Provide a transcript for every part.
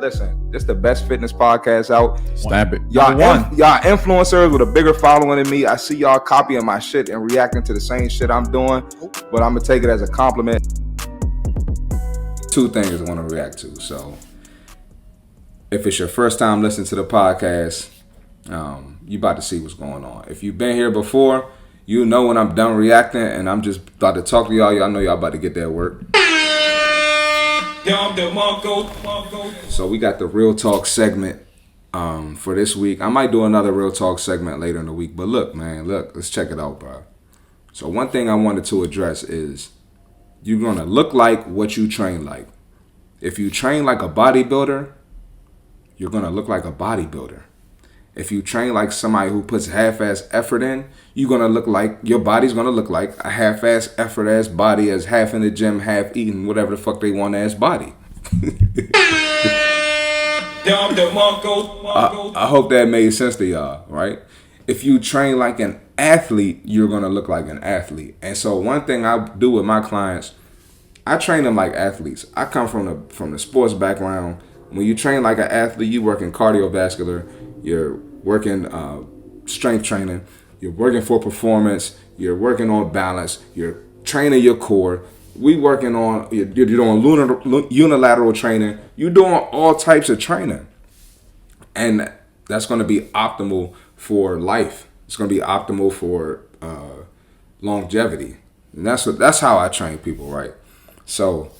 Listen, this is the best fitness podcast out. Stamp it. Y'all influencers with a bigger following than me. I see y'all copying my shit and reacting to the same shit I'm doing, but I'm gonna take it as a compliment. Two things I want to react to. So, if it's your first time listening to the podcast, you about to see what's going on. If you've been here before, you know when I'm done reacting and I'm just about to talk to y'all. Y'all know y'all about to get that work. So we got the Real Talk segment for this week. I might do another Real Talk segment later in the week. But look, let's check it out, bro. So one thing I wanted to address is you're going to look like what you train like. If you train like a bodybuilder, you're going to look like a bodybuilder. If you train like somebody who puts half-ass effort in, your body's going to look like a half-ass effort-ass body as half in the gym, half eating, whatever the fuck they want ass body. I hope that made sense to y'all, right? If you train like an athlete, you're going to look like an athlete. And so one thing I do with my clients, I train them like athletes. I come from the sports background. When you train like an athlete, you work in cardiovascular, you're working strength training, you're working for performance, you're working on balance, you're training your core. You're doing unilateral training. You're doing all types of training. And that's going to be optimal for life. It's going to be optimal for longevity. And that's how I train people, right? So,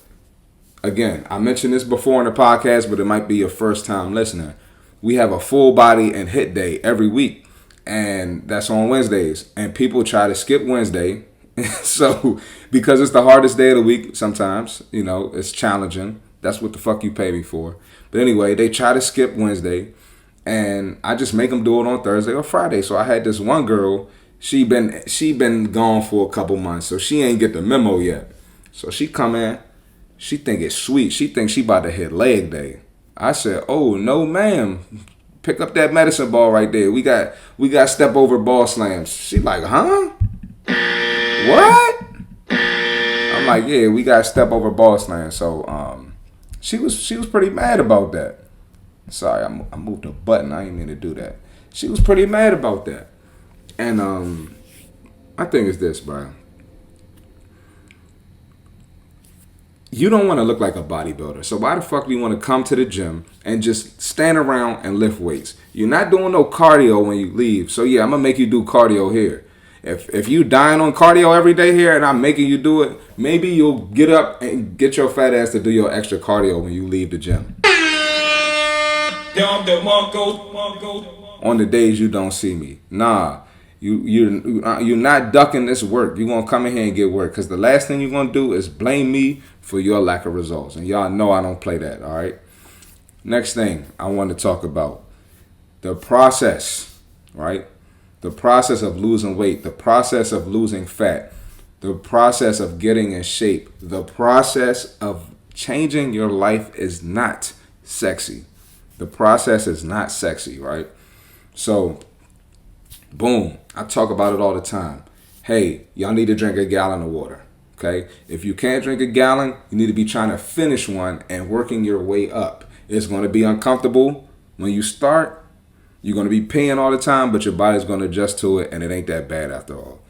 again, I mentioned this before in the podcast, but it might be your first time listening. We have a full body and hit day every week, and that's on Wednesdays. And people try to skip Wednesday. So, because it's the hardest day of the week sometimes, it's challenging. That's what the fuck you pay me for. But anyway, they try to skip Wednesday, and I just make them do it on Thursday or Friday. So I had this one girl, she been gone for a couple months, so she ain't get the memo yet. So she come in, she think it's sweet. She thinks she about to hit leg day. I said, oh, no, ma'am. Pick up that medicine ball right there. We got step over ball slams. She like, huh? What? I'm like, yeah, we got step over ball slams. So she was pretty mad about that. Sorry, I moved a button. I didn't mean to do that. She was pretty mad about that. And my thing is this, bro. You don't want to look like a bodybuilder. So why the fuck do you want to come to the gym and just stand around and lift weights? You're not doing no cardio when you leave. So yeah, I'm going to make you do cardio here. If you dying on cardio every day here and I'm making you do it, maybe you'll get up and get your fat ass to do your extra cardio when you leave the gym. On the days you don't see me. Nah. You're not ducking this work. You're going to come in here and get work. Because the last thing you're going to do is blame me for your lack of results. And y'all know I don't play that, all right? Next thing I want to talk about. The process, right? The process of losing weight. The process of losing fat. The process of getting in shape. The process of changing your life is not sexy. The process is not sexy, right? So, boom. I talk about it all the time. Hey, y'all need to drink a gallon of water. Okay? If you can't drink a gallon, you need to be trying to finish one and working your way up. It's going to be uncomfortable when you start. You're going to be peeing all the time, but your body's going to adjust to it, and it ain't that bad after all.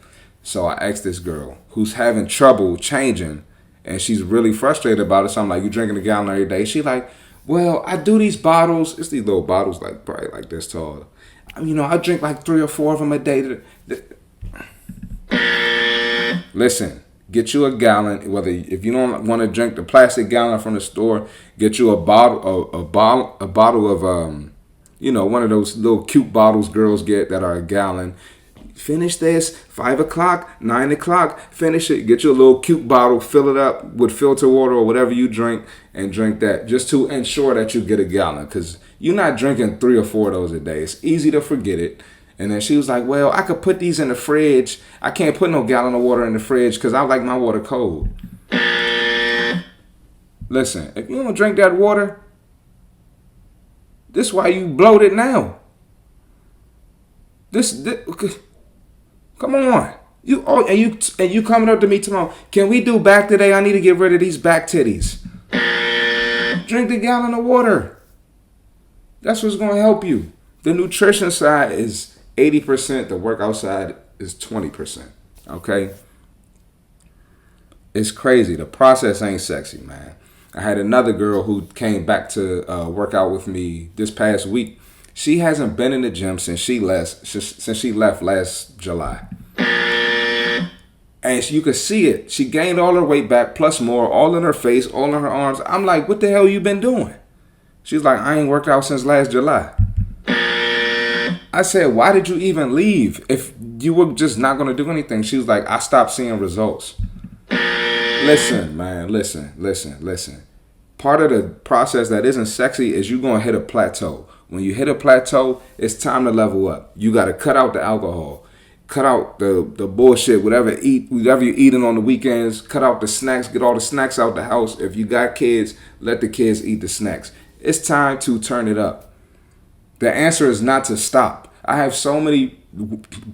So I asked this girl who's having trouble changing, and she's really frustrated about it. So I'm like, you drinking a gallon every day? She like, well, I do these bottles. It's these little bottles like probably like this tall. I drink like 3 or 4 of them a day. Listen, get you a gallon. If you don't want to drink the plastic gallon from the store, get you a bottle of one of those little cute bottles girls get that are a gallon. Finish this 5 o'clock, 9 o'clock. Finish it. Get you a little cute bottle. Fill it up with filter water or whatever you drink, and drink that just to ensure that you get a gallon. Because you're not drinking 3 or 4 of those a day. It's easy to forget it. And then she was like, well, I could put these in the fridge. I can't put no gallon of water in the fridge because I like my water cold. Listen, if you don't drink that water, this is why you bloated now. This come on. You coming up to me tomorrow. Can we do back today? I need to get rid of these back titties. Drink the gallon of water. That's what's going to help you. The nutrition side is 80%. The workout side is 20%. Okay? It's crazy. The process ain't sexy, man. I had another girl who came back to work out with me this past week. She hasn't been in the gym since she left last July. And you could see it. She gained all her weight back, plus more, all in her face, all in her arms. I'm like, what the hell you been doing? She's like, I ain't worked out since last July. I said, why did you even leave if you were just not going to do anything? She was like, I stopped seeing results. Listen, man, listen. Part of the process that isn't sexy is you're going to hit a plateau. When you hit a plateau, it's time to level up. You got to cut out the alcohol. Cut out the bullshit, whatever you're eating on the weekends. Cut out the snacks. Get all the snacks out the house. If you got kids, let the kids eat the snacks. It's time to turn it up. The answer is not to stop. I have so many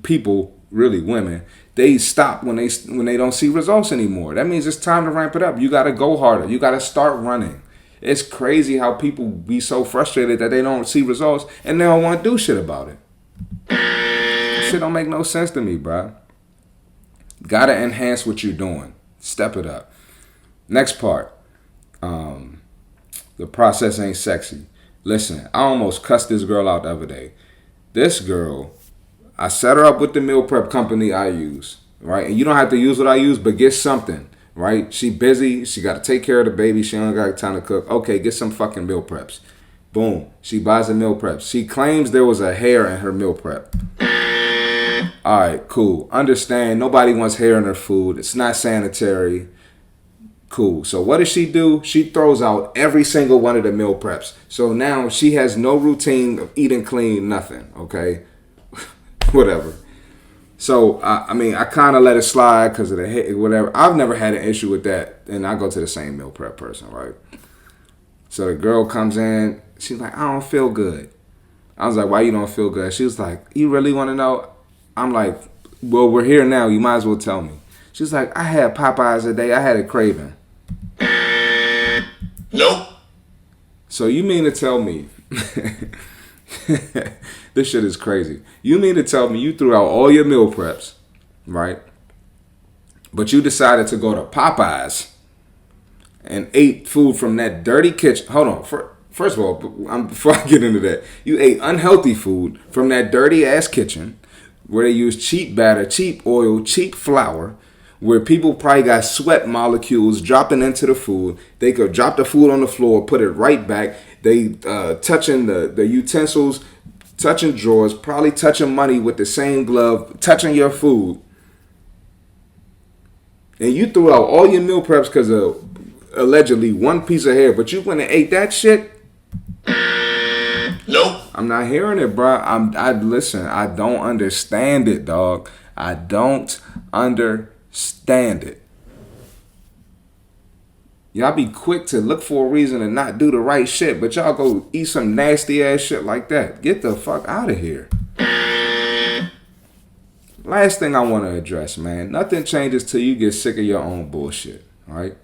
people, really women, they stop when they don't see results anymore. That means it's time to ramp it up. You got to go harder. You got to start running. It's crazy how people be so frustrated that they don't see results and they don't want to do shit about it. Shit don't make no sense to me, bro. Got to enhance what you're doing. Step it up. Next part. The process ain't sexy. Listen, I almost cussed this girl out the other day. This girl, I set her up with the meal prep company I use, right? And you don't have to use what I use, but get something, right? She busy. She got to take care of the baby. She don't got time to cook. Okay, get some fucking meal preps. Boom. She buys the meal preps. She claims there was a hair in her meal prep. All right, cool. Understand, nobody wants hair in their food. It's not sanitary. Cool. So what does she do? She throws out every single one of the meal preps. So now she has no routine of eating clean, nothing. Okay? Whatever. So, I kind of let it slide because of the hit, whatever. I've never had an issue with that. And I go to the same meal prep person, right? So the girl comes in. She's like, I don't feel good. I was like, why you don't feel good? She was like, you really want to know? I'm like, well, we're here now. You might as well tell me. She's like, I had Popeyes today. I had a craving. Nope. So you mean to tell me, this shit is crazy. You mean to tell me you threw out all your meal preps, right? But you decided to go to Popeyes and ate food from that dirty kitchen. Hold on. First of all, before I get into that, you ate unhealthy food from that dirty ass kitchen where they use cheap batter, cheap oil, cheap flour, where people probably got sweat molecules dropping into the food. They could drop the food on the floor, put it right back. They touching the utensils, touching drawers, probably touching money with the same glove, touching your food. And you threw out all your meal preps because of allegedly one piece of hair, but you went and ate that shit? Nope. I'm not hearing it, bro. Listen, I don't understand it, dog. I don't understand it. Y'all be quick to look for a reason to not do the right shit, but y'all go eat some nasty ass shit like that. Get the fuck out of here. Last thing I want to address, man. Nothing changes till you get sick of your own bullshit, right?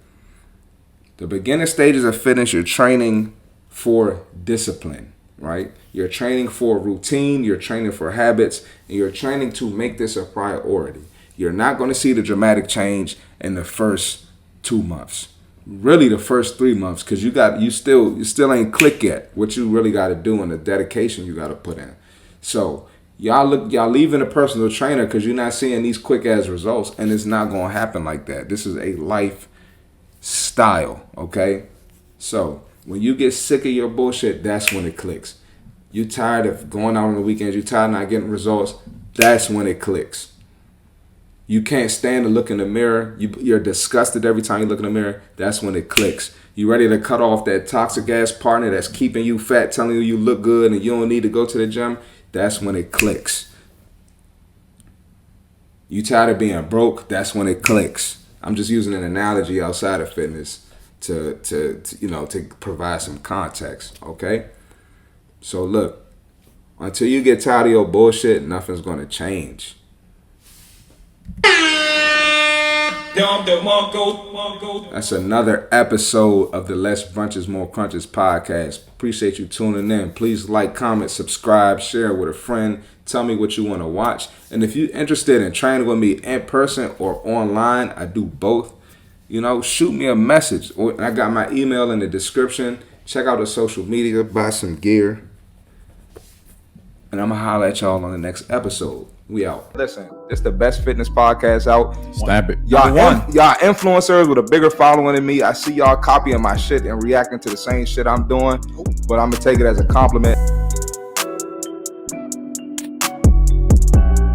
The beginning stages of fitness, you're training for discipline, right? You're training for routine, you're training for habits, and you're training to make this a priority. You're not going to see the dramatic change in the first 2 months. Really the first 3 months, because you still ain't click yet what you really got to do and the dedication you got to put in. So y'all leaving a personal trainer because you're not seeing these quick ass results, and it's not going to happen like that. This is a lifestyle, okay? So when you get sick of your bullshit, that's when it clicks. You tired of going out on the weekends, you tired of not getting results, that's when it clicks. You can't stand to look in the mirror. You're disgusted every time you look in the mirror. That's when it clicks. You ready to cut off that toxic ass partner that's keeping you fat, telling you look good and you don't need to go to the gym. That's when it clicks. You tired of being broke. That's when it clicks. I'm just using an analogy outside of fitness to provide some context. Okay. So look, until you get tired of your bullshit, nothing's gonna change. That's another episode of the Less Brunches, More Crunches podcast. Appreciate you tuning in. Please like, comment, subscribe, share with a friend. Tell me what you want to watch. And if you're interested in training with me in person or online, I do both. Shoot me a message. I got my email in the description. Check out the social media, buy some gear. And I'm going to holler at y'all on the next episode. We out. Listen, this is the best fitness podcast out. Stamp it. Y'all influencers with a bigger following than me. I see y'all copying my shit and reacting to the same shit I'm doing. But I'm going to take it as a compliment.